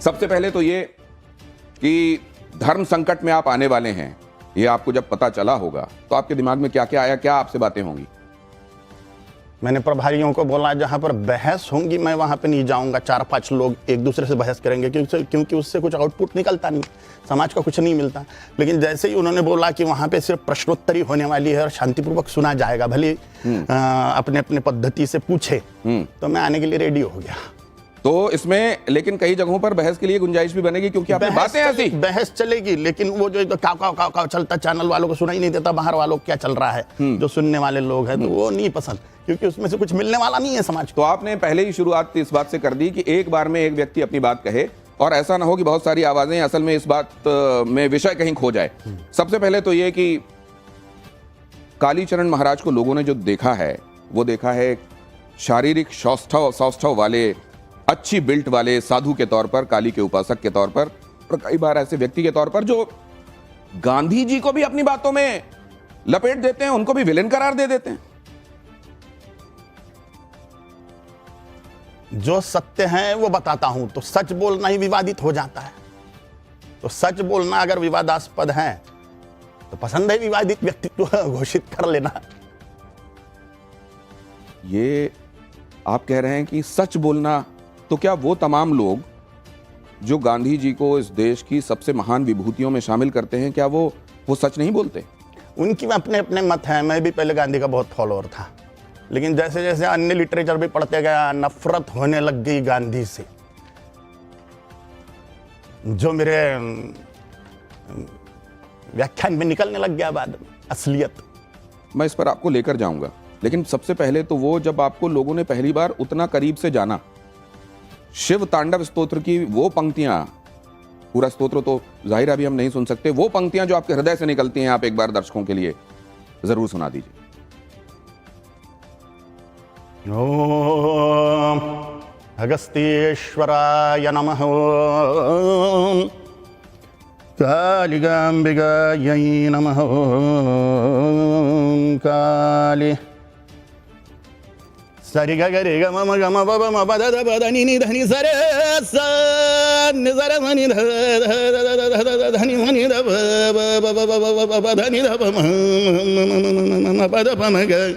सबसे पहले तो ये कि धर्म संकट में आप आने वाले हैं, ये आपको जब पता चला होगा तो आपके दिमाग में क्या क्या आया, क्या आपसे बातें होंगी? मैंने प्रभारियों को बोला जहां पर बहस होंगी मैं वहां पे नहीं जाऊंगा। 4-5 लोग एक दूसरे से बहस करेंगे क्योंकि उससे कुछ आउटपुट निकलता नहीं, समाज को कुछ नहीं मिलता। लेकिन जैसे ही उन्होंने बोला कि वहां पे सिर्फ प्रश्नोत्तरी होने वाली है और शांतिपूर्वक सुना जाएगा, भले अपने अपने पद्धति से पूछे, तो मैं आने के लिए रेडी हो गया। तो इसमें लेकिन कई जगहों पर बहस के लिए गुंजाइश भी बनेगी, क्योंकि आपने बातें ऐसी बहस चलेगी, लेकिन वो जो काव चलता, चैनल वालों को सुनाई नहीं देता बाहर वालों को क्या चल रहा है, जो सुनने वाले लोग हैं, तो वो नहीं पसंद, क्योंकि उसमें से कुछ मिलने वाला नहीं है समाज को। तो आपने पहले ही शुरुआत इस बात से कर दी कि एक बार में एक व्यक्ति अपनी बात कहे, और ऐसा ना हो कि बहुत सारी आवाजें असल में इस बात में विषय कहीं खो जाए। सबसे पहले तो ये कि कालीचरण महाराज को लोगों ने जो देखा है, वो देखा है शारीरिक सौष्ठव वाले, अच्छी बिल्ट वाले साधु के तौर पर, काली के उपासक के तौर पर, और कई बार ऐसे व्यक्ति के तौर पर जो गांधी जी को भी अपनी बातों में लपेट देते हैं, उनको भी विलेन करार दे देते हैं। जो सत्य है वो बताता हूं, तो सच बोलना ही विवादित हो जाता है। तो सच बोलना अगर विवादास्पद है तो पसंद है विवादित व्यक्तित्व घोषित कर लेना। ये आप कह रहे हैं कि सच बोलना, तो क्या वो तमाम लोग जो गांधी जी को इस देश की सबसे महान विभूतियों में शामिल करते हैं, क्या वो सच नहीं बोलते? उनकी अपने अपने मत हैं। मैं भी पहले गांधी का बहुत फॉलोअर था, लेकिन जैसे जैसे अन्य लिटरेचर भी पढ़ते गया, नफरत होने लग गई गांधी से। जो मेरे व्याख्यान में निकलने लग गया बाद में असलियत। मैं इस पर आपको लेकर जाऊंगा, लेकिन सबसे पहले तो वो जब आपको लोगों ने पहली बार उतना करीब से जाना, शिव तांडव स्तोत्र की वो पंक्तियां, पूरा स्तोत्र तो जाहिर अभी हम नहीं सुन सकते, वो पंक्तियां जो आपके हृदय से निकलती हैं, आप एक बार दर्शकों के लिए जरूर सुना दीजिए। ओम अगस्त्येश्वराय नमः। ओम कालिकाम्बिकायै नमः। ओम काली सरि ग रे ग म ग म ब ब म ब द द ब द नि नि ध नि स रे स नि स र म नि ध ध ध नि म नि ध ब ब ब ब ब ब ब ध नि ध ब म म ब द प म ग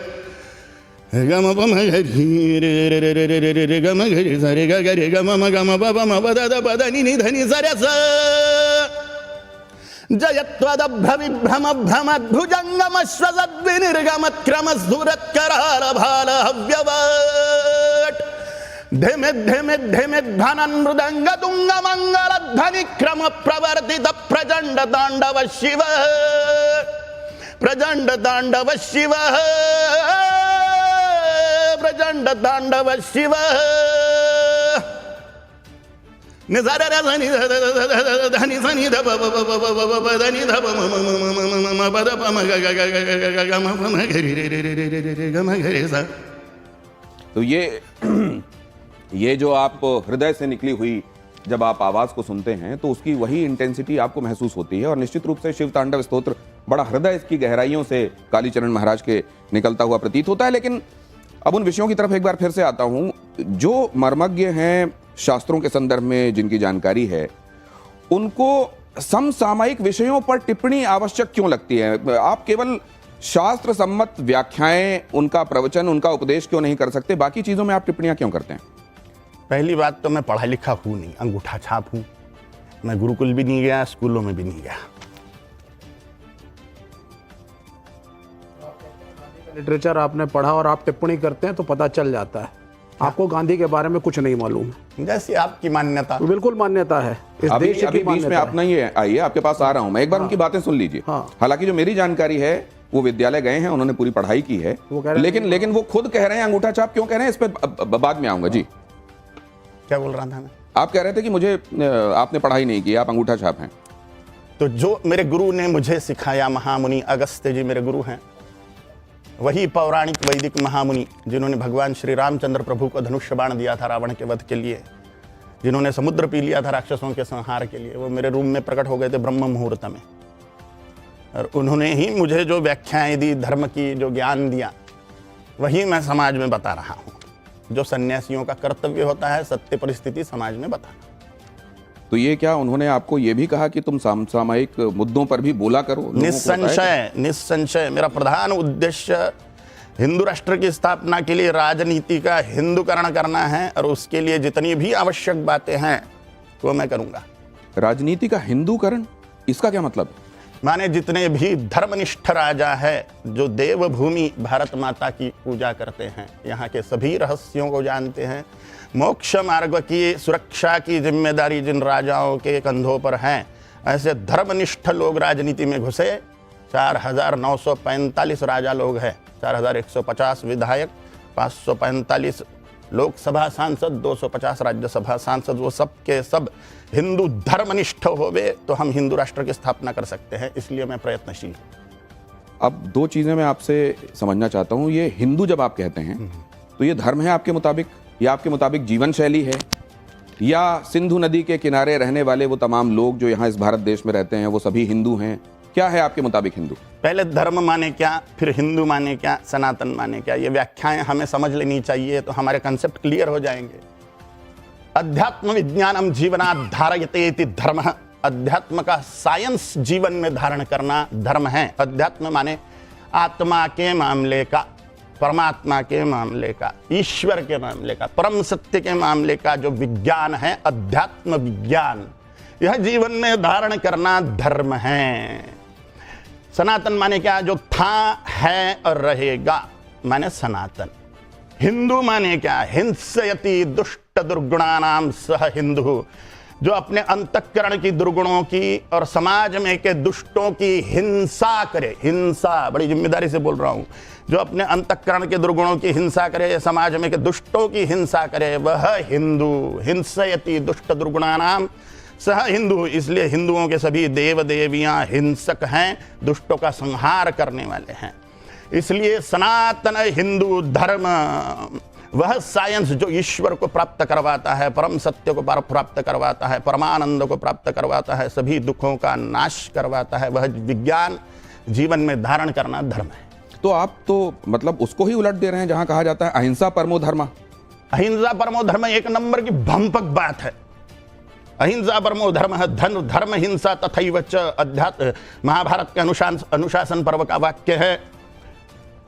ग म प म ग रि रे रे रे रे रे रे रे ग म ग रि स रे ग ग रे ग म ग म ब ब म ब द द ब द नि नि ध नि स रे स जयत्वदभ्रमभ्रमद्भुजङ्गमश्वसद्विनिर्गमत्क्रमस्फुरत्करालभालहव्यवट् धिमिद्धिमिद्धिमिद्भाननमृदङ्गतुङ्गमङ्गलध्वनिक्रमप्रवर्तित प्रचण्डताण्डव शिव तो ये जो आप हृदय से निकली हुई जब आप आवाज को सुनते हैं, तो उसकी वही इंटेंसिटी आपको महसूस होती है, और निश्चित रूप से शिव तांडव स्तोत्र बड़ा हृदय की गहराइयों से कालीचरण महाराज के निकलता हुआ प्रतीत होता है। लेकिन अब उन विषयों की तरफ एक बार फिर से आता हूं। जो मर्मज्ञ हैं शास्त्रों के संदर्भ में, जिनकी जानकारी है, उनको समसामयिक विषयों पर टिप्पणी आवश्यक क्यों लगती है? आप केवल शास्त्र सम्मत व्याख्याएं, उनका प्रवचन, उनका उपदेश क्यों नहीं कर सकते? बाकी चीजों में आप टिप्पणियां क्यों करते हैं? पहली बात तो मैं पढ़ा लिखा हूं नहीं, अंगूठा छाप हूं। मैं गुरुकुल भी नहीं गया, स्कूलों में भी नहीं गया। लिटरेचर आपने पढ़ा और आप टिप्पणी करते हैं तो पता चल जाता है आपको गांधी के बारे में कुछ नहीं मालूम है। जैसी आपकी मान्यता। तो बिल्कुल मान्यता है, इस अभी देश की बीच में मान्यता आप नहीं आइए, आपके पास आ रहा हूं मैं, एक बार उनकी बातें सुन लीजिए। हालांकि जो मेरी जानकारी है, वो विद्यालय गए हैं, उन्होंने पूरी पढ़ाई की है, लेकिन वो खुद कह रहे हैं अंगूठा छाप क्यों कह रहे हैं, इस पर बाद में आऊंगा। जी क्या बोल रहा था मैं? आप कह रहे थे कि मुझे आपने पढ़ाई नहीं की, आप अंगूठा छाप हैं। तो जो मेरे गुरु ने मुझे सिखाया, महामुनि अगस्त्य जी मेरे गुरु हैं, वही पौराणिक वैदिक महामुनि जिन्होंने भगवान श्री रामचंद्र प्रभु को धनुष्य बाण दिया था रावण के वध के लिए, जिन्होंने समुद्र पी लिया था राक्षसों के संहार के लिए, वो मेरे रूम में प्रकट हो गए थे ब्रह्म मुहूर्त में। और उन्होंने ही मुझे जो व्याख्याएं दी, धर्म की जो ज्ञान दिया, वही मैं समाज में बता रहा हूँ। जो सन्यासियों का कर्तव्य होता है, सत्य परिस्थिति समाज में बताना। तो ये क्या उन्होंने आपको ये भी कहा कि तुम सामयिक मुद्दों पर भी बोला करो? लोगों को बताया निस्संशय निस्संशय मेरा प्रधान उद्देश्य हिंदू राष्ट्र की स्थापना के लिए राजनीति का हिंदूकरण करना है, और उसके लिए जितनी भी आवश्यक बातें हैं वो मैं करूंगा। राजनीति का हिंदूकरण, इसका क्या मतलब है? माने जितने भी धर्मनिष्ठ राजा है जो देवभूमि भारत माता की पूजा करते हैं, यहाँ के सभी रहस्यों को जानते हैं, मोक्ष मार्ग की सुरक्षा की जिम्मेदारी जिन राजाओं के कंधों पर है, ऐसे धर्मनिष्ठ लोग राजनीति में घुसे। 4945 राजा लोग हैं, 4150 विधायक, 545 लोकसभा सांसद, 250 राज्यसभा सांसद, वो सब के सब हिंदू धर्मनिष्ठ होवे तो हम हिंदू राष्ट्र की स्थापना कर सकते हैं। इसलिए मैं प्रयत्नशील हूं। अब दो चीजें मैं आपसे समझना चाहता हूं। ये हिंदू जब आप कहते हैं तो ये धर्म है आपके मुताबिक, या आपके मुताबिक जीवन शैली है, या सिंधु नदी के किनारे रहने वाले वो तमाम लोग जो यहाँ इस भारत देश में रहते हैं वो सभी हिंदू हैं? क्या है आपके मुताबिक हिंदू? पहले धर्म माने क्या, फिर हिंदू माने क्या, सनातन माने क्या, ये व्याख्याएं हमें समझ लेनी चाहिए, तो हमारे कंसेप्ट क्लियर हो जाएंगे। अध्यात्म विज्ञानम जीवनात् धारयते इति धर्म। अध्यात्म का साइंस जीवन में धारण करना धर्म है। अध्यात्म माने आत्मा के मामले का, परमात्मा के मामले का, ईश्वर के मामले का, परम सत्य के मामले का जो विज्ञान है, अध्यात्म विज्ञान, यह जीवन में धारण करना धर्म है। सनातन माने क्या, जो था, है और रहेगा, माने सनातन। हिंदू माने क्या, हिंसयति दुष्ट दुर्गुणानाम सह हिंदू, जो अपने अंतःकरण की दुर्गुणों की और समाज में के दुष्टों की हिंसा करे। हिंसा, बड़ी जिम्मेदारी से बोल रहा हूं। जो अपने अंतःकरण के दुर्गुणों की हिंसा करे, समाज में के दुष्टों की हिंसा करे, वह हिंदू। हिंसयति दुष्ट दुर्गुणानाम सह हिंदू। इसलिए हिंदुओं के सभी देव देवियां हिंसक हैं, दुष्टों का संहार करने वाले हैं। इसलिए सनातन हिंदू धर्म वह साइंस जो ईश्वर को प्राप्त करवाता है, परम सत्य को प्राप्त करवाता है, परमानंद को प्राप्त करवाता है, सभी दुखों का नाश करवाता है, वह विज्ञान जीवन में धारण करना धर्म है। तो आप तो मतलब उसको ही उलट दे रहे हैं जहां कहा जाता है अहिंसा परमो धर्म। अहिंसा परमो धर्म एक नंबर की भंपक बात है। अहिंसा परमो धर्म है, धन धर्म हिंसा तथैव च, अध्यात्म महाभारत के अनुशासन पर्व का वाक्य है।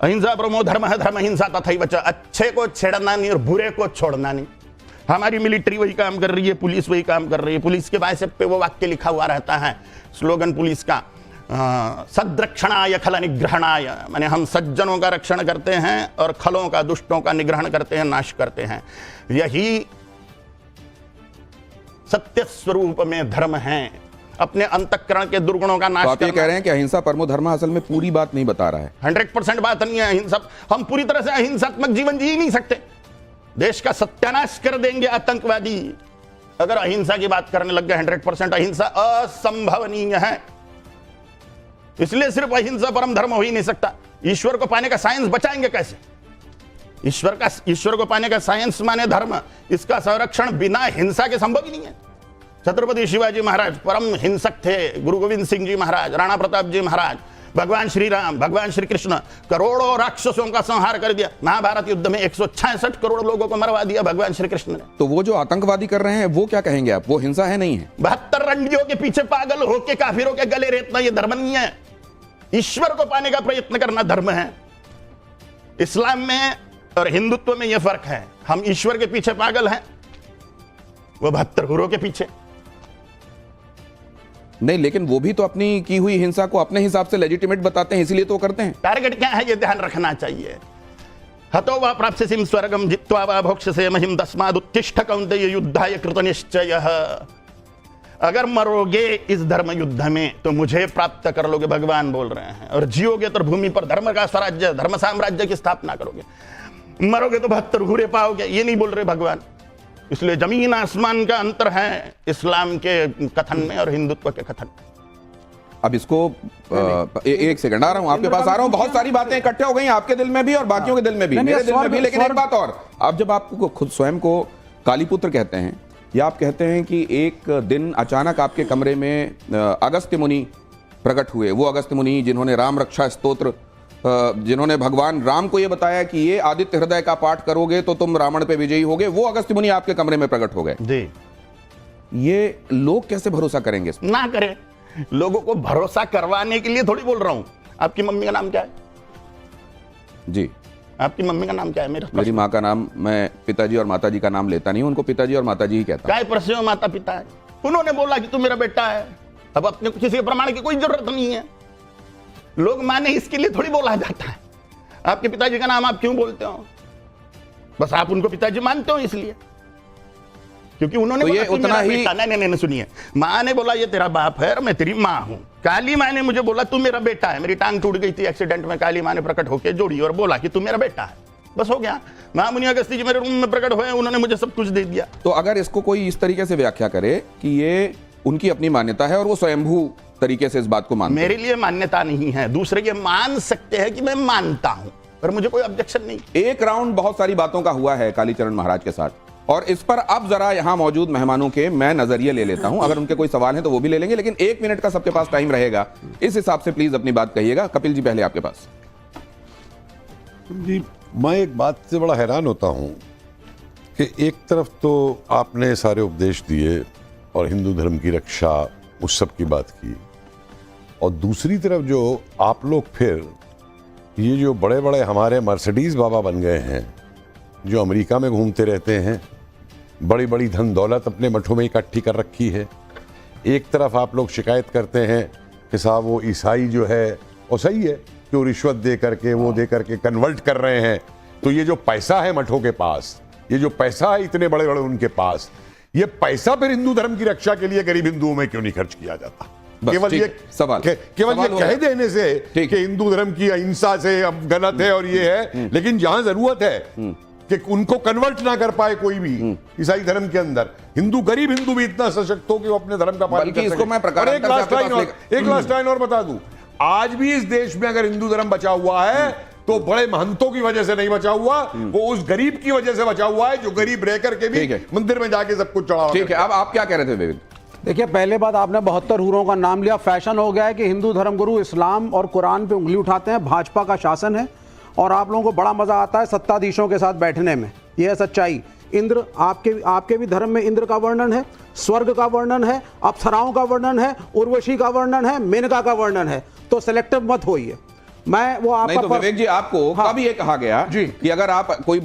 अहिंसा परमो धर्म है, धर्म हिंसा तथैव च। अच्छे को छेड़ना नहीं और बुरे को छोड़ना नहीं। हमारी मिलिट्री वही काम कर रही है, पुलिस वही काम कर रही है। पुलिस के बाइसेप पे वो वाक्य लिखा हुआ रहता है, स्लोगन पुलिस का, सद्रक्षणाय खल निग्रहणाय, माने हम सज्जनों का रक्षण करते हैं और खलों का, दुष्टों का निग्रहण करते हैं, नाश करते हैं। यही सत्य स्वरूप में धर्म है, अपने अंतःकरण के दुर्गुणों का नाश तो आप ये करना। कह रहे हैं कि अहिंसा परमो धर्म असल में पूरी बात नहीं बता रहा है। 100% बात नहीं है अहिंसा। हम पूरी तरह से अहिंसात्मक जीवन जी ही नहीं सकते। देश का सत्यानाश कर देंगे आतंकवादी अगर अहिंसा की बात करने लग गए। 100% अहिंसा असंभवनीय है। इसलिए सिर्फ अहिंसा परम धर्म हो ही नहीं सकता। ईश्वर को पाने का साइंस बचाएंगे कैसे? ईश्वर को पाने का साइंस माने धर्म, इसका संरक्षण बिना हिंसा के संभव ही नहीं है। छत्रपति शिवाजी महाराज परम हिंसक थे, गुरु गोविंद सिंह जी महाराज, राणा प्रताप जी महाराज, भगवान श्री राम, भगवान श्री कृष्ण, करोड़ों राक्षसों का संहार कर दिया। महाभारत युद्ध में 166 करोड़ लोगों को मरवा दिया भगवान श्री कृष्ण ने। तो वो जो आतंकवादी कर रहे हैं वो क्या कहेंगे आप, वो हिंसा है नहीं है? 72 रंडियों के पीछे पागल होके काफिरों के गले रेतना ये धर्म नहीं है। ईश्वर को पाने का प्रयत्न करना धर्म है। इस्लाम में और हिंदुत्व में यह फर्क है। हम ईश्वर के पीछे पागल हैं, वो 72 गुरुओं के पीछे नहीं। लेकिन वो भी तो अपनी की हुई हिंसा को अपने हिसाब से लेजिटिमेट बताते हैं, इसीलिए तो करते हैं। टारगेट क्या है ये ध्यान रखना चाहिए। हतो वा प्राप्स्यसिं स्वर्गं जित्वा वा भोक्ष्यसे महिं तस्मादुत्तिष्ठ कौन्तेय युद्धाय कृतनिश्चयः। अगर मरोगे इस धर्म युद्ध में तो मुझे प्राप्त कर लोगे, भगवान बोल रहे हैं। और जियोगे तो भूमि पर धर्म का स्वराज्य, धर्म साम्राज्य की स्थापना करोगे। मरोगे तो 72 घूरे पाओगे, ये नहीं बोल रहे भगवान। इसलिए जमीन आसमान का अंतर है इस्लाम के कथन में और हिंदुत्व के कथन। अब इसको एक सेकंड आ रहा हूं, आपके पास आ रहा हूं। बहुत सारी बातें इकट्ठे हो गई आपके दिल में भी और बाकियों के दिल में भी, मेरे दिल में भी। लेकिन एक बात और, आप जब आपको खुद स्वयं को कालीपुत्र कहते हैं, या आप कहते हैं कि एक दिन अचानक आपके कमरे में अगस्त्य मुनि प्रकट हुए, वो अगस्त्य मुनि जिन्होंने राम रक्षा स्तोत्र, जिन्होंने भगवान राम को यह बताया कि ये आदित्य हृदय का पाठ करोगे तो तुम रावण पे विजयी होगे, वो अगस्त्य मुनि आपके कमरे में प्रकट हो गए। जी। ये लोग कैसे भरोसा करेंगे इस पर? ना करें। लोगों को भरोसा करवाने के लिए थोड़ी बोल रहा हूं। आपकी मम्मी का नाम क्या है? जी, आपकी मम्मी का नाम क्या है? मेरा मेरी माँ का नाम, मैं पिताजी और माताजी का नाम लेता नहीं हूं, उनको पिताजी और माताजी ही कहता हूं। काय प्रश्न माता पिता है, उन्होंने बोला कि तू मेरा बेटा है। अब अपने को किसी प्रमाण की कोई जरूरत नहीं है। लोग माने इसके लिए थोड़ी बोला जाता है। आपके पिताजी का नाम आप क्यों बोलते हो? बस आप उनको पिताजी मानते हो इसलिए, क्योंकि उन्होंने तो बोला ये तू उतना मेरा ही- बेटा। नहीं, सुनिए, माँ ने बोला ये तेरा बाप है और मैं तेरी माँ हूं। काली माँ ने मुझे बोला तू मेरा बेटा है। मेरी टांग टूट गई थी एक्सीडेंट में, काली माँ ने प्रकट होकर जोड़ी और बोला कि तू मेरा बेटा है। बस हो गया। महामुनि अगस्त्य जी मेरे रूम में प्रकट हुए, उन्होंने मुझे सब कुछ दे दिया। तो अगर इसको कोई इस तरीके से व्याख्या करे कि ये उनकी अपनी मान्यता है और वो स्वयंभू तरीके से इस बात को मानते हैं। मेरे लिए मान्यता नहीं है, दूसरे ये मान सकते हैं कि मैं मानता हूं, पर मुझे कोई ऑब्जेक्शन नहीं। एक राउंड बहुत सारी बातों का हुआ है कालीचरण महाराज के साथ, और इस पर अब जरा यहां मौजूद मेहमानों के मैं नजरिए ले लेता हूं। अगर उनके कोई सवाल है तो वो भी ले लेंगे, लेकिन 1 मिनट का सबके पास टाइम रहेगा, इस हिसाब से प्लीज अपनी बात कहिएगा। कपिल जी, पहले आपके पास। जी, मैं एक बात से बड़ा हैरान होता हूं कि एक तरफ तो आपने सारे उपदेश दिए और हिंदू धर्म की रक्षा उस सब की बात की, और दूसरी तरफ जो आप लोग फिर ये जो बड़े बड़े हमारे मर्सिडीज बाबा बन गए हैं, जो अमेरिका में घूमते रहते हैं, बड़ी बड़ी धन दौलत अपने मठों में इकट्ठी कर रखी है। एक तरफ आप लोग शिकायत करते हैं कि साहब वो ईसाई जो है, और सही है कि वो रिश्वत दे करके वो दे करके कन्वर्ट कर रहे हैं। तो ये जो पैसा है मठों के पास, ये जो पैसा है इतने बड़े बड़े उनके पास, ये पैसा फिर हिंदू धर्म की रक्षा के लिए गरीब हिंदुओं में क्यों नहीं खर्च किया जाता? बस, केवल ठीक ये है, सवाल केवल सवाल ये हो कह गया। देने से ठीक। कि हिंदू धर्म की अहिंसा से अब गलत है और ये है, लेकिन जहां जरूरत है कि उनको कन्वर्ट ना कर पाए कोई भी ईसाई धर्म के अंदर, हिंदू गरीब हिंदू भी इतना सशक्त हो कि वो अपने धर्म का पालन बल्कि कर इसको सके। मैं प्रकारांतर और एक से लास्ट आपके लाइन पास और एक लास्ट लाइन और बता दूं, आज भी इस देश में अगर हिंदू धर्म बचा हुआ है तो बड़े महंतों की वजह से नहीं बचा हुआ, वो उस गरीब की वजह से बचा हुआ है जो गरीब रह करके भी ठीक है। मंदिर में जाके सब कुछ चढ़ावा ठीक है, अब आप क्या कह रहे थे विवेक? देखिए, पहले बात, आपने 72 हुरों का नाम लिया। फैशन हो गया है कि हिंदू धर्मगुरु इस्लाम और कुरान पे उंगली उठाते हैं। भाजपा का शासन है और आप लोगों को बड़ा मजा आता है सत्ताधीशों के साथ बैठने में। यह है सच्चाई। इंद्र, आपके भी धर्म में इंद्र का वर्णन है, स्वर्ग का वर्णन है, अप्सराओं का वर्णन है, उर्वशी का वर्णन है, मेनका का वर्णन है। तो सिलेक्टिव मत होइए। मैं वो नहीं तो विवेक जी, आपको हाँ। कब ये कहा गया जी। कि अगर आप कोई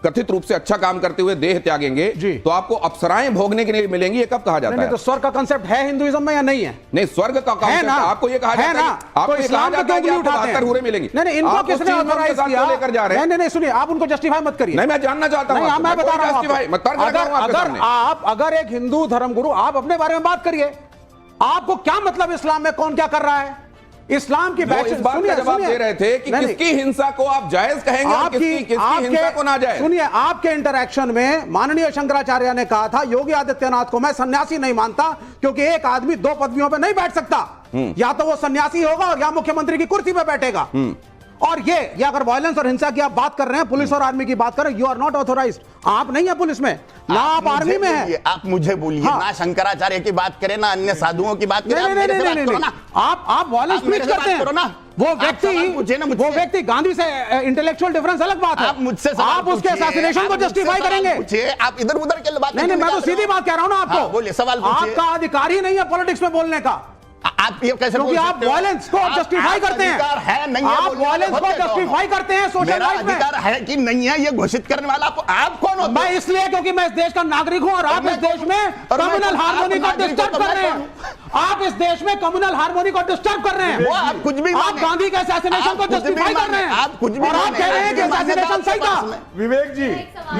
कथित रूप से अच्छा काम करते हुए देह त्यागेंगे जी। तो आपको अप्सराएं भोगने के लिए मिलेंगी? ये कब कहा जाता नहीं, है? तो स्वर्ग का कंसेप्ट है हिंदुइज्म में या नहीं है? नहीं, स्वर्ग का है कांसेप्ट ना, आपको ये कहा है जाता है, ना। आपको तो ये कहा इस्लाम पे जाता है कि क्यों आपको उठाते हैं? 72 हुरें मिलेंगी। नहीं, इनको आप उस किसने चीज को उनके ऑथराइज साथ किया? क्यों लेकर जा रहे हैं? नहीं, सुनिए, आप उनको जस्टिफाई मत करिए। नहीं, मैं जानना चाहता हूं नहीं, आपसे, मैं बता रहा हूं justify- मैं तर्क रखा हूं आपके सामने। अगर एक हिंदू धर्मगुरु, आप अपने बारे में बात करिए। आपको क्या मतलब इस्लाम में कौन क्या कर रहा है? इस्लाम की वो इस बात का जवाब दे रहे थे कि किसकी हिंसा को आप जायज कहेंगे और किसकी हिंसा को ना जायज। सुनिए, आपके इंटरैक्शन में माननीय शंकराचार्य ने कहा था योगी आदित्यनाथ को मैं सन्यासी नहीं मानता, क्योंकि एक आदमी 2 पदवियों पे नहीं बैठ सकता। या तो वो सन्यासी होगा और या मुख्यमंत्री की कुर्सी पे बैठेगा। और ये अगर वायलेंस और हिंसा की आप बात कर रहे हैं, पुलिस और आर्मी की बात कर रहे हैं, यू आर नॉट ऑथोराइज्ड। आप नहीं है पुलिस में, ना आप आर्मी में है। आप मुझे बोलिए, हाँ। ना शंकराचार्य की बात करें, ना अन्य साधुओं की बात करें। आप मेरे से बात करो ना। आप वायलेंस आप मेरे प्रीच से करते बात करो हैं ना। वो आप सवाल पूछिए ना मुझसे। व्यक्ति गांधी से इंटेलेक्चुअल डिफरेंस अलग बात है। आप मुझसे सवाल आप उसके पूछिए, असैसिनेशन को आप मुझसे जस्टिफाई सवाल करेंगे? पूछिए, आप इधर उधर के बात नहीं, मैं तो सीधी बात कह रहा हूं ना आपको। हाँ, बोलिए, सवाल पूछिए। आपका अधिकार ही नहीं है पॉलिटिक्स में बोलने का, आप ये कैसे क्योंकि बोल आप सकते हो? वायलेंस को जस्टिफाई करते हैं। अधिकार है नहीं है आप बोलने वायलेंस वाले को होते कौन हो? जस्टिफाई करते हैं सोशल मेरा लाइफ में। अधिकार है कि नहीं है ये घोषित करने वाला आप कौन होते मैं हो? इसलिए क्योंकि मैं इस देश का नागरिक हूं और आप इस देश में कम्युनल हार्मोनी को डिस्टर्ब कर रहे हैं। आप इस देश में कम्युनल हार्मोनी को डिस्टर्ब कर रहे हैं। वो आप कुछ भी आप माने। गांधी के असैसिनेशन को आप कुछ भी जस्टिफाई कर रहे हैं। माने। आप कुछ भी और आप माने। कह रहे हैं कि आप माने असैसिनेशन आपके सही था। पास में। विवेक जी,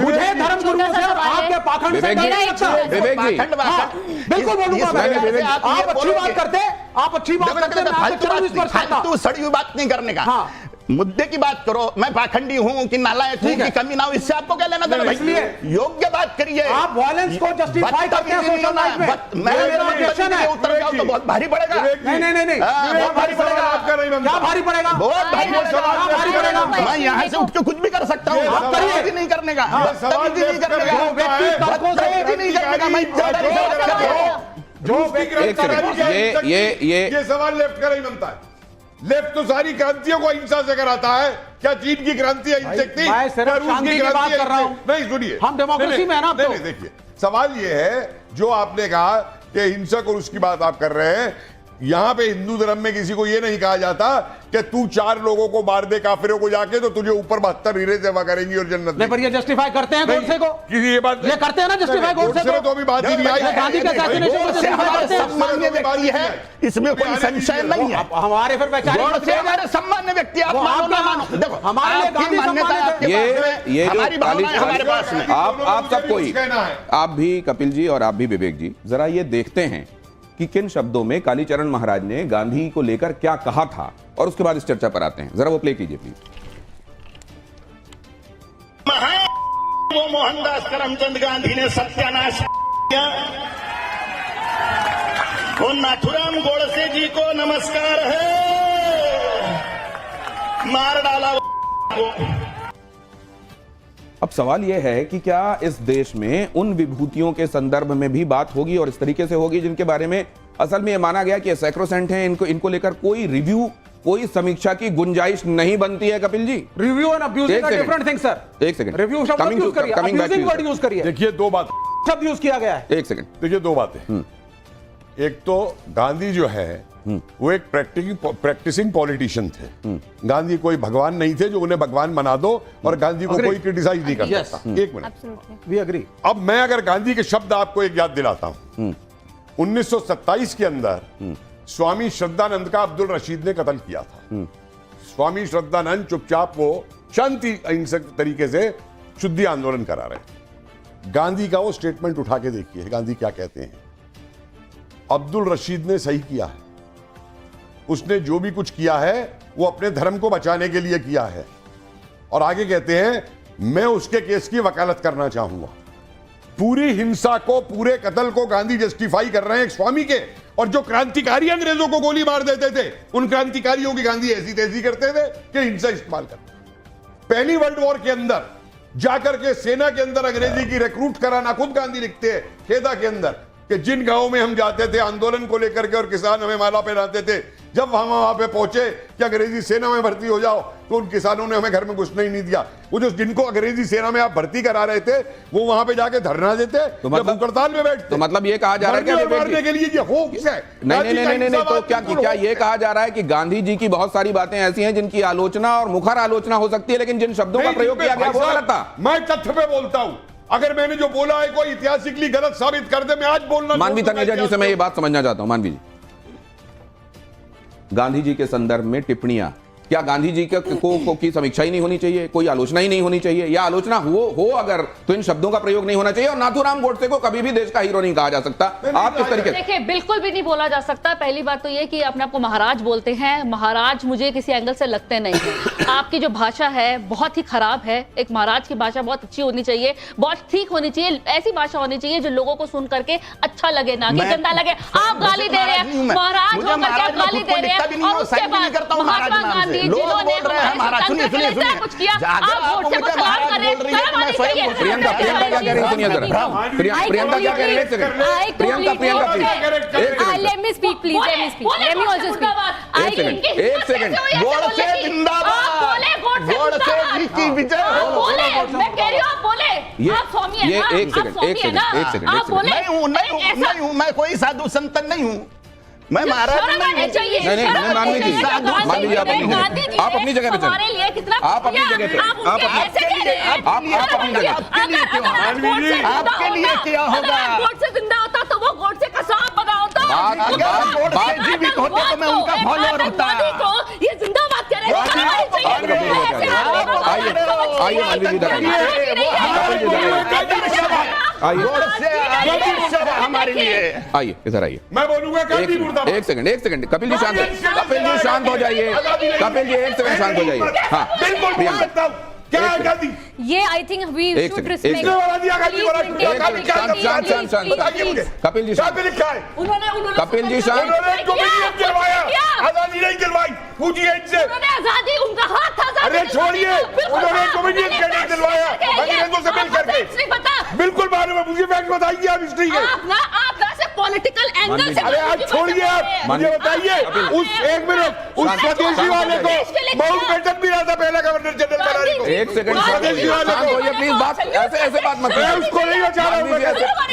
मुझे धर्म गुरुओं से और आपके पाखंड से विवेक डर जी, नहीं लगता। विवेक जी, पाखंड हाँ, वाखंड। बिल्कुल बोलूंगा इस मैं। वजह से आप ये अच्छी बोलोगे। बात करते, आप अच्छी बात करते, मैं आपके चरण स्पर्श करता। फालतू सड़ी हुई बात नहीं करने का। हाँ। मुद्दे की बात करो। मैं पाखंडी हूं कि नालायक हूं ठीक है। कि कमी ना हो, इससे आपको क्या लेना देना भाई? इसलिए योग्य बात करिए। आप वायलेंस को जस्टिफाई करते हैं सोशल लाइफ में। मेरा ऑब्जेक्शन है। उत्तर जाओ तो बहुत भारी पड़ेगा। नहीं, हाँ, बहुत भारी पड़ेगा। आपका नहीं बनता। क्या भारी पड़ेगा? बहुत भारी पड़ेगा। क्या भारी पड़ेगा? मैं यहाँ से उठ के कुछ भी कर सकता हूँ। ये आप सवाल- करिए नहीं करने का, सवाल बदतमीजी नहीं करने का, जो व्यक्ति तर्कों से बदतमीजी नहीं करने का। मैं ज्यादा नहीं बात कर रहा हूँ। जो एक सेकंड, ये सवाल लेफ्ट का नहीं बनता है। लेफ्ट तो सारी क्रांतियों को अहिंसा से कराता है। क्या चीन की क्रांति अहिंसक थी? मैं सिर्फ क्या रूस शांति की क्रांति बात कर रहा अहिंसक? हूं। नहीं, सुनिए, हम डेमोक्रेसी में है ना अब तो। देखिए, सवाल ये है जो आपने कहा कि हिंसक और उसकी बात आप कर रहे हैं, यहां पे हिंदू धर्म में किसी को यह नहीं कहा जाता कि तू 4 लोगों को मार दे काफिरों को जाके तो तुझे ऊपर 72 हीरे सेवा करेंगी और जन्नत नहीं, पर ये जस्टिफाई करते हैं गोडसे को, किसी ये बात ये करते हैं ना जस्टिफाई गोडसे को, तो अभी बात ही नहीं आई। गांधी के assassination को justify करते हैं। सम्मान्य व्यक्ति है, इसमें कोई संशय नहीं है। हमारे फिर वैचारिक गोडसे हमारे सम्मान्य व्यक्ति, आप मानो ना मानो, देखो हमारे लिए गांधी सम्मानित है। ये जो हमारी भावना है हमारे पास में। आप सब कोई, आप भी कपिल जी और आप भी विवेक जी, जरा ये देखते हैं कि किन शब्दों में कालीचरण महाराज ने गांधी को लेकर क्या कहा था और उसके बाद इस चर्चा पर आते हैं। जरा वो प्ले कीजिए प्लीज। वो मोहनदास करमचंद गांधी ने सत्यानाश किया। वो नाथुराम गोडसे जी को नमस्कार है, मार डाला वो। अब सवाल यह है कि क्या इस देश में उन विभूतियों के संदर्भ में भी बात होगी और इस तरीके से होगी जिनके बारे में असल में यह माना गया कि सैक्रोसेंट है, इनको लेकर कोई रिव्यू, कोई समीक्षा की गुंजाइश नहीं बनती है। Kapil ji, review and abusing are different thing sir. एक सेकंड, रिव्यू शब्द यूज करिए, अब्यूजिंग वर्ड यूज करिए। देखिए 2 बात शब्द यूज किया गया है। एक सेकंड, देखिए 2 बातें। एक तो गांधी जो है वो एक प्रैक्टिसिंग पॉलिटिशियन थे। गांधी कोई भगवान नहीं थे जो उन्हें भगवान बना दो और गांधी को कोई क्रिटिसाइज नहीं कर सकता। 1 मिनट, वी एग्री। अब मैं अगर गांधी के शब्द आपको एक याद दिलाता हूं, 1927 के अंदर स्वामी श्रद्धानंद का अब्दुल रशीद ने कत्ल किया था। स्वामी श्रद्धानंद चुपचाप वो शांति अहिंसक तरीके से शुद्धि आंदोलन करा रहे। गांधी का वो स्टेटमेंट उठा के देखिए, गांधी क्या कहते हैं। अब्दुल रशीद ने सही किया है, उसने जो भी कुछ किया है वो अपने धर्म को बचाने के लिए किया है। और आगे कहते हैं मैं उसके केस की वकालत करना चाहूंगा। पूरी हिंसा को, पूरे कत्ल को गांधी जस्टिफाई कर रहे हैं एक स्वामी के, और जो क्रांतिकारी अंग्रेजों को गोली मार देते थे उन क्रांतिकारियों की गांधी ऐसी तैसी करते थे कि हिंसा इस्तेमाल करते। पहली वर्ल्ड वॉर के अंदर जाकर के सेना के अंदर अंग्रेजी की रिक्रूट कराना, खुद गांधी लिखते हैं खेदा के अंदर कि जिन गांवों में हम जाते थे आंदोलन को लेकर के और किसान हमें माला पहनाते थे, जब हम वहां पे पहुंचे कि अंग्रेजी सेना में भर्ती हो जाओ तो उन किसानों ने हमें घर में घुसने ही नहीं दिया। वो जो जिनको अंग्रेजी सेना में आप भर्ती करा रहे थे वो वहां पे जाके धरना देते, तो मतलब हड़ताल में बैठते। तो मतलब ये कहा जा रहा है कि मारने के लिए ये होक्स है। नहीं, तो क्या ये कहा जा रहा है कि गांधी जी की बहुत सारी बातें ऐसी हैं जिनकी आलोचना और मुखर आलोचना हो सकती है, लेकिन जिन शब्दों का प्रयोग किया गया वो गलत था। मैं तथ्य पे बोलता हूं, अगर मैंने जो बोला है कोई ऐतिहासिकली गलत साबित कर दे, मैं आज बोलना। मानवी तनेजा जी से मैं ये बात समझना चाहता हूं। मानवी जी, गांधी जी के संदर्भ में टिप्पणियां, क्या गांधी जी की समीक्षा ही नहीं होनी चाहिए, कोई आलोचना ही नहीं होनी चाहिए, या आलोचना हो अगर तो इन शब्दों का प्रयोग नहीं होना चाहिए? और नाथूराम गोडसे को कभी भी देश का हीरो नहीं कहा जा सकता। आप किस तरीके से? देखिए, बिल्कुल भी नहीं बोला जा सकता। पहली बात तो ये कि अपने आपको महाराज बोलते हैं। महाराज मुझे किसी एंगल से लगते नहीं है। आपकी जो भाषा है बहुत ही खराब है। एक महाराज की भाषा बहुत अच्छी होनी चाहिए, बहुत ठीक होनी चाहिए, ऐसी भाषा होनी चाहिए जो लोगों को सुन करके अच्छा लगे, ना कि गंदा लगे। आप गाली दे रहे हैं, महाराज होकर के आप गाली दे रहे हैं, और उसके बाद महात्मा गांधी जिन्होंने कुछ किया, आप वोट से खिलाफ कर रहे हैं। प्रियंका क्या कह रही है? सुनिए जरा, प्रियंका क्या कह रही है? एक second, Priyanka please, let me speak, please. Let me speak. Let me also speak. एक सेकंड। गोडसे जिंदाबाद, गोडसे जी की विजय हो। मैं कह रही हूँ आप बोले, आप स्वामी हैं ना? एक सेकंड, आप बोले नहीं हूं, मैं कोई साधु संत नहीं हूं, मैं महाराज नहीं चाहिए। नहीं, मानवी जी, मानवी जी, आप अपनी जगह पे चलें। हमारे लिए कितना, आप अपनी जगह पे, आप कैसे कह रहे हैं? आप अपनी जगह। आपके लिए क्या होगा? गोड से जिंदा होता तो वो गोड से कसाब बना होता। अगर जीवित होते तो मैं उनका फॉलोअर होता। ये जिंदाबाद कह रहे हैं। आइए मानवी जी, हमारे लिए आइए, इधर आइए। मैं बोलूंगा गांधी मुर्दाबाद। एक सेकंड, कपिल जी शांत हो जाइए। कपिल जी एक सेकंड शांत हो जाइए। हाँ, बिल्कुल बोल सकता हूं। क्या है गांधी? ये I think we should respect. Kapil ji शांत, कपिल जी शांत। आजादी नहीं दिलवाई, पूछिए इनसे। आजादी उनका हाथ था। अरे छोड़िए, उन्होंने कम्युनिस्ट कैडेट दिलवाया अंग्रेजों से मिल करके। पता बिल्कुल मालूम है मुझे, फैक्ट बताइए आप हिस्ट्री के। आप ना सिर्फ पॉलिटिकल एंगल से अरे आज छोड़िए, आप मुझे बताइए उस एक मिनट उस स्वदेशी वाले को माउंटबेटन भी रहा था पहला गवर्नर जनरल बनाने को। एक सेकंड स्वदेशी वाले को प्लीज बात ऐसे बात मत मैं उसको नहीं बचा रहा हूं,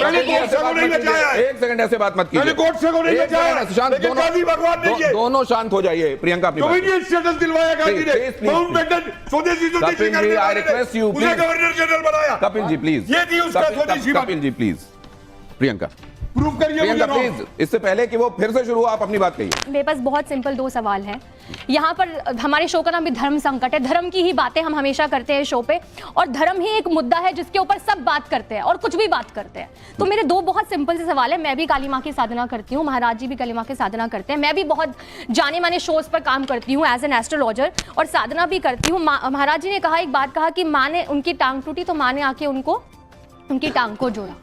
मैंने गोडसे को नहीं बचाया है, एक सेकंड ऐसे बात मत कीजिए। मैंने गोडसे को नहीं बचाया, सुशांत लेकिन गांधी भगवान नहीं है। दोनों शांत हो जाइए। प्रियंका अपनी बात डोमिनियन स्टेटस दिलवाया गांधी ने, माउंटबेटन स्वदेशी Kapil ji, I request you, उसे please. गवर्नर जनरल बनाया। कपिल जी प्लीज, ये थी उसका स्वदेशी बात। कपिल जी प्लीज, प्रियंका प्रूव करिए मुझे प्रियंका wrong। प्लीज, इससे पहले कि वो फिर से शुरू हो, आप अपनी बात कहिए। मेरे पास बहुत सिंपल 2 सवाल हैं। यहाँ पर हमारे शो का नाम भी धर्म संकट है, धर्म की ही बातें हम हमेशा करते हैं शो पे, और धर्म ही एक मुद्दा है जिसके ऊपर सब बात करते हैं और कुछ भी बात करते हैं। तो मेरे 2 बहुत सिंपल से सवाल है। मैं भी काली माँ की साधना करती हूँ, महाराज जी भी काली माँ की साधना करते हैं, मैं भी बहुत जाने माने शोज पर काम करती हूँ एज एन एस्ट्रोलॉजर, और साधना भी करती हूँ। महाराज जी ने कहा, एक बात कहा कि माँ ने, उनकी टांग टूटी तो माँ ने आके उनको उनकी टांग को जोड़ा,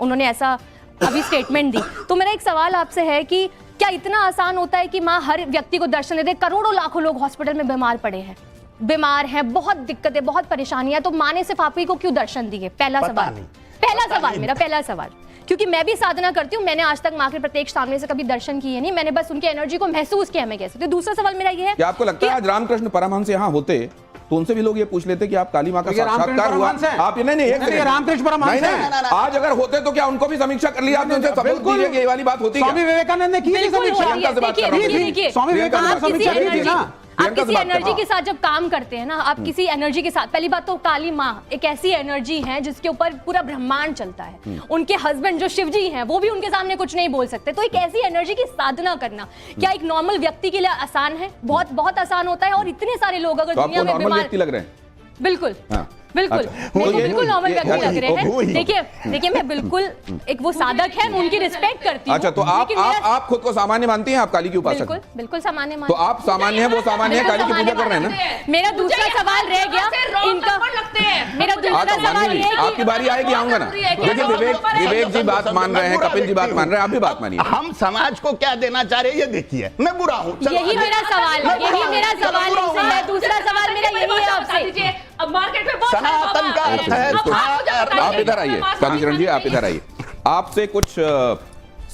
उन्होंने ऐसा अभी स्टेटमेंट दी। तो मेरा एक सवाल आपसे है कि क्या इतना आसान होता है कि माँ हर व्यक्ति को दर्शन दे दे? करोड़ों लाखों लोग हॉस्पिटल में बीमार पड़े हैं, बीमार हैं, बहुत दिक्कतें, बहुत परेशानियां, तो माँ ने सिर्फ आप ही को क्यों दर्शन दिए? पहला सवाल मेरा पहला सवाल, क्योंकि मैं भी साधना करती हूँ, मैंने आज तक माँ के प्रत्यक्ष सामने से कभी दर्शन किए नहीं, मैंने बस उनकी एनर्जी को महसूस किया, मैं कह सकती हूँ। दूसरा सवाल मेरा ये है, क्या आपको लगता है आज रामकृष्ण परमहंस यहाँ होते तो उनसे भी लोग ये पूछ लेते कि आप काली माँ का साक्षात्कार हुआ? आप नहीं एक सेकंड, रामकृष्ण परमहंस हैं। आज अगर होते तो क्या उनको भी समीक्षा कर लिया आपने? उनसे सबूत दीजिए कि ये वाली बात होती है। स्वामी विवेकानंद ने की थी समीक्षा। स्वामी विवेकानंद समीक्षा की थी ना। आप किसी एनर्जी के साथ जब काम करते हैं ना, आप किसी एनर्जी के साथ, पहली बात तो काली माँ एक ऐसी एनर्जी है जिसके ऊपर पूरा ब्रह्मांड चलता है। उनके हस्बैंड जो शिव जी हैं वो भी उनके सामने कुछ नहीं बोल सकते। तो एक ऐसी एनर्जी की साधना करना क्या एक नॉर्मल व्यक्ति के लिए आसान है? बहुत बहुत आसान होता है। और इतने सारे लोग अगर तो दुनिया में नॉर्मल व्यक्ति लग रहे हैं? बिल्कुल हाँ। बिल्कुल, अच्छा। मेरे को ये- बिल्कुल नॉर्मल व्यक्ति लग रहे हैं। ये- देखिए मैं बिल्कुल एक वो साधक है, मैं उनकी रिस्पेक्ट करती हूँ। अच्छा, तो आप लेकिन मेरा- आप खुद को सामान्य मानती हैं? आप काली की उपासक बिल्कुल हैं? बिल्कुल सामान्य तो मानती हूँ। आप सामान्य हैं, वो सामान्य है, काली की पूजा कर रहे हैं ना? मेरा दूसरा सवाल रह गया इनका, मेरा दूसरा सवाल ये है कि आपकी बारी आएगी, आऊंगा ना। देखिए विवेक जी बात मान रहे हैं, कपिल जी बात मान रहे हैं, आप भी बात मानिए। हम समाज को क्या देना चाह रहे हैं ये देखिए। मैं बुरा हूँ, चलो, यही मेरा सवाल है, यही मेरा सवाल इनसे है। दूसरा सवाल मेरा यही है आपसे, अब मार्केट में बहुत सनातन का अर्थ है आप इधर आइए, कालीचरण जी आप इधर आइए। आपसे कुछ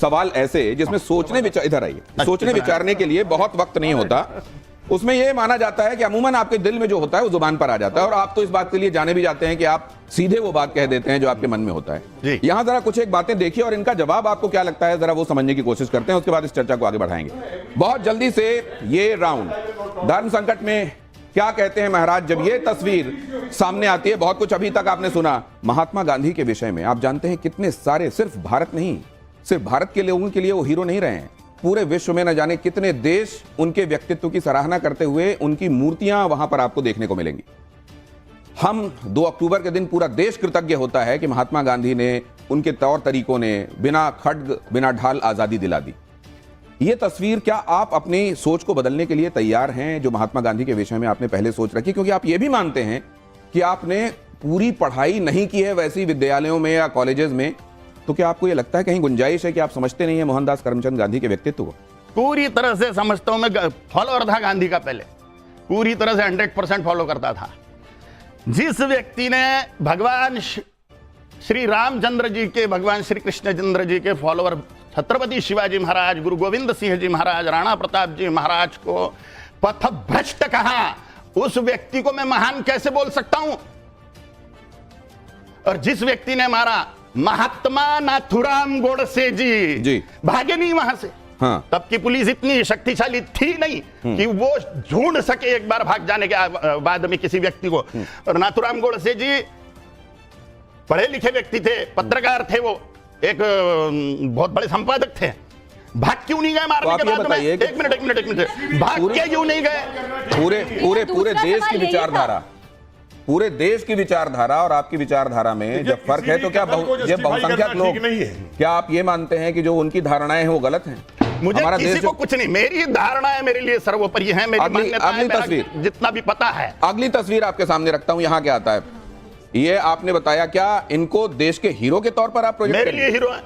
सवाल ऐसे जिसमें सोचने विचार, इधर आइए, सोचने विचारने के लिए बहुत वक्त नहीं होता। उसमें यह माना जाता है कि अमूमन आपके दिल में जो होता है वो जुबान पर आ जाता है, और आप तो इस बात के लिए जाने भी जाते हैं कि आप सीधे वो बात कह देते हैं जो आपके मन में होता है। यहां जरा कुछ एक बातें देखिए और इनका जवाब आपको क्या लगता है जरा वो समझने की कोशिश करते हैं, उसके बाद इस चर्चा को आगे बढ़ाएंगे। बहुत जल्दी से ये राउंड धर्म संकट में क्या कहते हैं महाराज जब ये तस्वीर सामने आती है। बहुत कुछ अभी तक आपने सुना महात्मा गांधी के विषय में। आप जानते हैं कितने सारे, सिर्फ भारत नहीं, सिर्फ भारत के लोगों के लिए वो हीरो नहीं रहे हैं, पूरे विश्व में न जाने कितने देश उनके व्यक्तित्व की सराहना करते हुए उनकी मूर्तियां वहां पर आपको देखने को मिलेंगी। हम 2 अक्टूबर के दिन पूरा देश कृतज्ञ होता है कि महात्मा गांधी ने, उनके तौर तरीकों ने बिना खड्ग बिना ढाल आजादी दिला दी। ये तस्वीर, क्या आप अपनी सोच को बदलने के लिए तैयार हैं जो महात्मा गांधी के विषय में आपने पहले सोच रखी? क्योंकि आप ये भी मानते हैं कि आपने पूरी पढ़ाई नहीं की है वैसी विद्यालयों में या कॉलेजेस में, तो क्या आपको ये लगता है कहीं गुंजाइश है कि आप समझते नहीं है मोहनदास करमचंद गांधी के व्यक्तित्व को? पूरी तरह से समझता हूं। मैं फॉलोअर था गांधी का, पहले पूरी तरह से 100% फॉलो करता था। जिस व्यक्ति ने भगवान श्री रामचंद्र जी के, भगवान श्री कृष्णचंद्र जी के फॉलोअर छत्रपति शिवाजी महाराज, गुरु गोविंद सिंह जी महाराज, राणा प्रताप जी महाराज को पथभ्रष्ट कहा, उस व्यक्ति को मैं महान कैसे बोल सकता हूं? और जिस व्यक्ति ने मारा महात्मा नाथुराम गोडसे जी भागे नहीं वहां से। हाँ। तब की पुलिस इतनी शक्तिशाली थी नहीं कि वो ढूंढ सके एक बार भाग जाने के बाद में किसी व्यक्ति को। और नाथुराम गोडसे जी पढ़े लिखे व्यक्ति थे, पत्रकार थे, वो एक बहुत बड़े संपादक थे। भाग क्यों नहीं गए मारने के बाद में? एक मिनट, भाग के क्यों नहीं गए? पूरे देश की विचारधारा, पूरे देश की विचारधारा और आपकी विचारधारा में जब फर्क है तो क्या ये बहुसंख्यक लोग, क्या आप ये मानते हैं कि जो उनकी धारणाएं हैं वो गलत हैं? मुझे किसी को कुछ नहीं, मेरी धारणा है, मेरे लिए सर्वोपरि है, मेरी मान्यता है, तस्वीर जितना भी पता है। अगली तस्वीर आपके सामने रखता हूं, यहां क्या आता है? ये आपने बताया, क्या इनको देश के हीरो के तौर पर आप प्रोजेक्ट मेरे लिए हीरो है,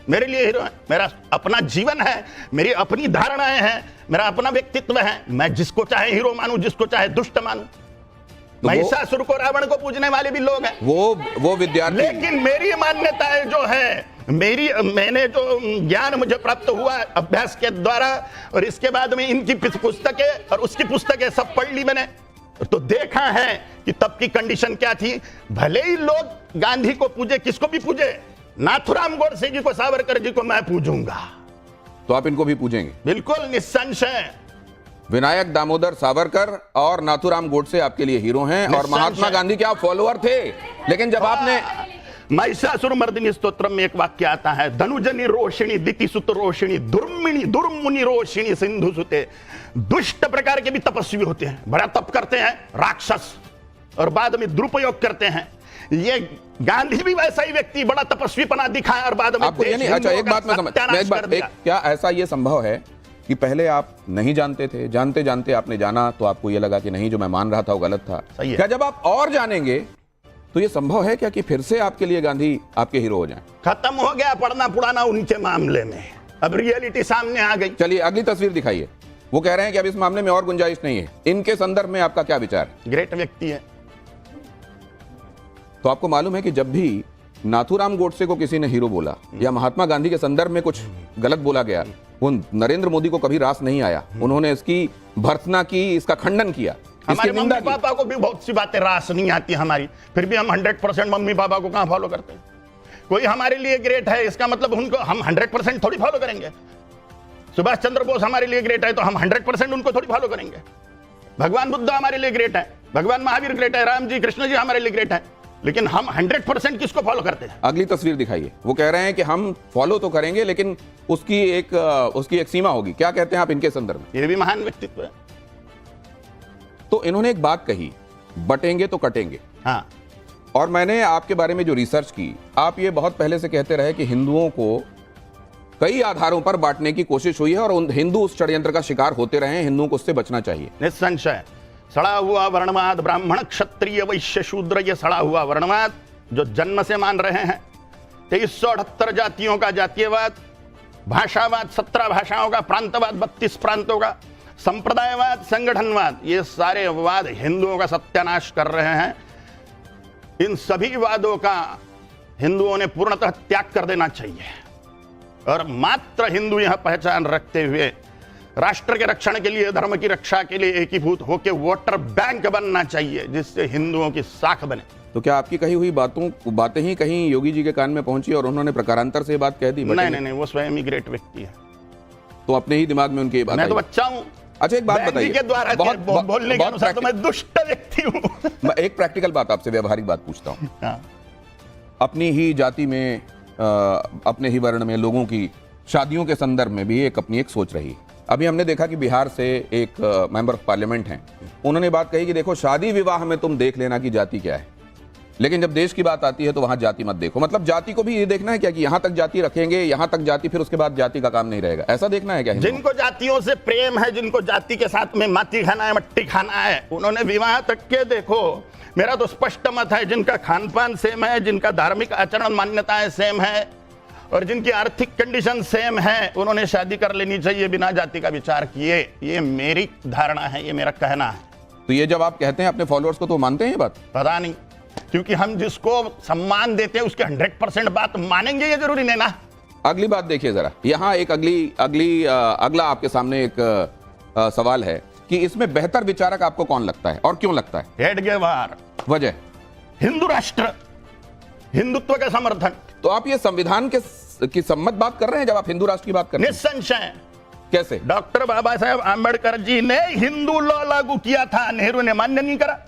मेरे लिए हीरो है। मेरा अपना जीवन है, मेरी अपनी धारणाएं हैं, मेरा अपना व्यक्तित्व है। मैं जिसको चाहे हीरो मानूं, जिसको चाहे दुष्ट मानूं। तो महिषासुर को रावण को पूजने वाले भी लोग हैं। वो विद्यार्थी, लेकिन मेरी मान्यताएं जो है, मैंने जो ज्ञान मुझे प्राप्त हुआ अभ्यास के द्वारा, और इसके बाद में इनकी पुस्तकें और उसकी पुस्तकें सब पढ़ ली मैंने, तो देखा है कि तब की कंडीशन क्या थी। भले ही लोग गांधी को पूजे, किसको भी पूजे, नाथुराम गोडसे जी को, सावरकर जी को मैं पूजूंगा। तो आप इनको भी पूजेंगे? बिल्कुल निसंशय। विनायक दामोदर सावरकर और नाथुराम गोडसे आपके लिए हीरो हैं, और महात्मा गांधी के आप फॉलोअर थे। लेकिन जब आपने महिषासुर मर्दिनी स्तोत्र में एक वाक्य आता है, धनुजनी रोषिणी दितिसुत रोषिणी दुर्मिणी दुर्मुनि रोषिणी सिंधु सुते। दुष्ट प्रकार के भी तपस्वी होते हैं, बड़ा तप करते हैं राक्षस, और बाद में दुरुपयोग करते हैं। ये गांधी भी वैसा ही व्यक्ति, बड़ा तपस्वीपना दिखाया और बाद में आपको अच्छा एक बात मैं समझ, क्या ऐसा ये संभव है कि पहले आप नहीं जानते थे, जानते जानते आपने जाना, तो आपको ये लगा कि नहीं जो मैं मान रहा था वो गलत था? क्या जब आप और जानेंगे तो ये संभव है क्या कि फिर से आपके लिए गांधी आपके हीरो हो जाएं? खत्म हो गया पढ़ना पुराना उनके मामले में, अब रियलिटी सामने आ गई। चलिए अगली तस्वीर दिखाइए। वो कह रहे हैं कि अब इस मामले में और गुंजाइश नहीं है। इनके संदर्भ में आपका क्या विचार? ग्रेट व्यक्ति है। तो आपको मालूम है कि जब भी नाथुराम गोडसे को किसी ने हीरो बोला या महात्मा गांधी के संदर्भ में कुछ गलत बोला गया, वो नरेंद्र मोदी को कभी रास नहीं आया। उन्होंने इसकी भर्त्सना की, इसका खंडन किया, हमारे मम्मी पापा को भी बहुत सी बातें रास नहीं आती हमारी, फिर भी हम 100% मम्मी पापा को कहां फॉलो करते हैं। कोई हमारे लिए ग्रेट है, इसका मतलब उनको हम 100% थोड़ी फॉलो करेंगे। सुभाष चंद्र बोस हमारे लिए ग्रेट है तो हम 100% उनको थोड़ी फॉलो करेंगे। भगवान बुद्ध हमारे लिए ग्रेट है, भगवान महावीर ग्रेट है, राम जी कृष्ण जी हमारे लिए ग्रेट है, लेकिन हम 100% किसको फॉलो करते हैं? अगली तस्वीर दिखाइए। वो कह रहे हैं कि हम फॉलो तो करेंगे लेकिन उसकी एक सीमा होगी। क्या कहते हैं आप इनके संदर्भ में? ये भी महान व्यक्तित्व है। तो इन्होंने एक बात कही, बटेंगे तो कटेंगे। हाँ। और मैंने आपके बारे में जो रिसर्च की, आप ये बहुत पहले से कहते रहे कि हिंदुओं को कई आधारों पर बांटने की कोशिश हुई है और हिंदू उस षड्यंत्र का शिकार होते रहे हैं, हिंदुओं को उससे बचना चाहिए। निसंशय सड़ा हुआ वर्णवाद, ब्राह्मण क्षत्रिय वैश्य शूद्र, ये सड़ा हुआ वर्णवाद जो जन्म से मान रहे हैं, 2378 जातियों का जातीयवाद, भाषावाद 17 भाषाओं का, प्रांतवाद 32 प्रांतों का, संप्रदायवाद, संगठनवाद, ये सारे वाद हिंदुओं का सत्यानाश कर रहे हैं। इन सभी वादों का हिंदुओं ने पूर्णतः त्याग कर देना चाहिए और मात्र हिंदू यह पहचान रखते हुए राष्ट्र के रक्षण के लिए, धर्म की रक्षा के लिए एकीभूत होकर वोटर बैंक बनना चाहिए, जिससे हिंदुओं की साख बने। तो क्या आपकी कही हुई बातें ही कहीं योगी जी के कान में पहुंची और उन्होंने प्रकारांतर से बात कह दी? नहीं, वो स्वयं ही ग्रेट व्यक्ति है। तो अपने ही दिमाग में उनकी बात? मैं तो बच्चा हूं। अच्छा एक बात बताइए, के द्वारा बोलने के अनुसार तो मैं दुष्ट व्यक्ति हूं। मैं एक प्रैक्टिकल बात आपसे, व्यवहारिक बात पूछता हूं। हाँ। अपनी ही जाति में, अपने ही वर्ण में लोगों की शादियों के संदर्भ में भी अपनी एक सोच रही। अभी हमने देखा कि बिहार से एक मेंबर ऑफ पार्लियामेंट हैं, उन्होंने बात कही कि देखो शादी विवाह में तुम देख लेना कि जाति क्या है, लेकिन जब देश की बात आती है तो वहां जाति मत देखो। मतलब जाति को भी ये देखना है क्या कि यहां तक जाति रखेंगे, यहां तक जाति, फिर उसके बाद जाति का काम नहीं रहेगा, ऐसा देखना है क्या? जिनको जातियों से प्रेम है, जिनको जाति के साथ में माटी खाना है, मट्टी खाना है, उन्होंने विवाह तक के देखो। मेरा तो स्पष्ट मत है, जिनका खान पान सेम है, जिनका धार्मिक आचरण मान्यताएं सेम है और जिनकी आर्थिक कंडीशन सेम है, उन्होंने शादी कर लेनी चाहिए बिना जाति का विचार किए। ये मेरी धारणा है, ये मेरा कहना है। तो ये जब आप कहते हैं अपने फॉलोअर्स को, तो मानते हैं ये बात? पता नहीं, क्योंकि हम जिसको सम्मान देते हैं उसके 100% बात मानेंगे ये जरूरी नहीं ना। अगली बात देखिए जरा, यहाँ एक अगला आपके सामने एक सवाल है कि इसमें बेहतर विचारक आपको कौन लगता है और क्यों लगता है? हेडगेवार। वजह? हिंदू राष्ट्र, हिंदुत्व का समर्थन। तो आप ये संविधान की सम्मत बात कर रहे हैं जब आप हिंदू राष्ट्र की बात कर रहे हैं? निसंशय। कैसे? डॉक्टर बाबा साहेब आंबेडकर जी ने हिंदू लॉ लागू किया था, नेहरू ने मान्य नहीं करा।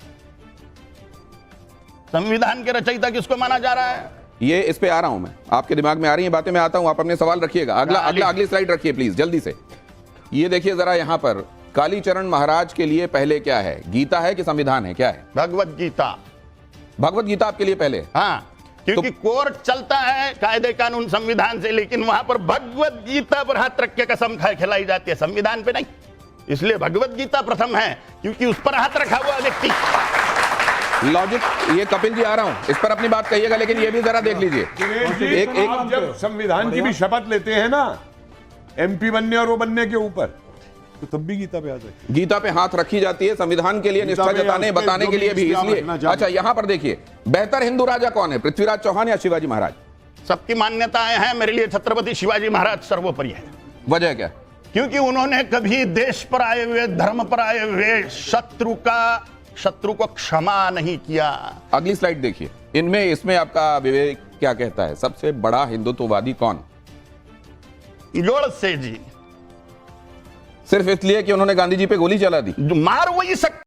संविधान के रचयिता किसको माना जा रहा है? ये इस पे आ रहा हूं मैं, आपके दिमाग में आ रही है बातें, मैं आता हूं, आप अपने सवाल रखिएगा। अगली स्लाइड रखिए प्लीज, जल्दी से। ये देखिए जरा, यहां पर कालीचरण महाराज के लिए पहले क्या है, गीता है कि संविधान है, क्या है? भगवत गीता। भगवत गीता आपके लिए पहले? हाँ, क्योंकि कोर्ट चलता है कायदे कानून संविधान से, लेकिन वहां पर भगवत गीता पर हाथ रख के कसम खिलाई जाती है, संविधान पे नहीं। इसलिए भगवत गीता प्रथम है, क्योंकि उस पर हाथ रखा हुआ व्यक्ति। लॉजिक, ये कपिल जी आ रहा हूं, इस पर अपनी बात कहिएगा, लेकिन ये भी जरा देख लीजिए। जब संविधान की भी शपथ लेते हैं ना, एमपी बनने और वो बनने के ऊपर, तो तब भी गीता पे आ जाए। गीता पे हाथ रखी जाती है संविधान के लिए गीता निष्ठा पे जताने उसपे बताने जो के भी लिए भी, इस्लाम इसलिए रखना चाहते अच्छा यहां पर देखिए, बेहतर हिंदू राजा कौन है, पृथ्वीराज चौहान या शिवाजी महाराज? सबकी मान्यताएं हैं, मेरे लिए छत्रपति शिवाजी महाराज सर्वोपरि है। वजह क्या? क्योंकि उन्होंने कभी देश पर आए हुए, धर्म पर आए हुए शत्रु को क्षमा नहीं किया। अगली स्लाइड देखिए, इनमें इसमें आपका विवेक क्या कहता है, सबसे बड़ा हिंदुत्ववादी कौन? गोडसे जी। सिर्फ इसलिए कि उन्होंने गांधी जी पे गोली चला दी? मार वही सकते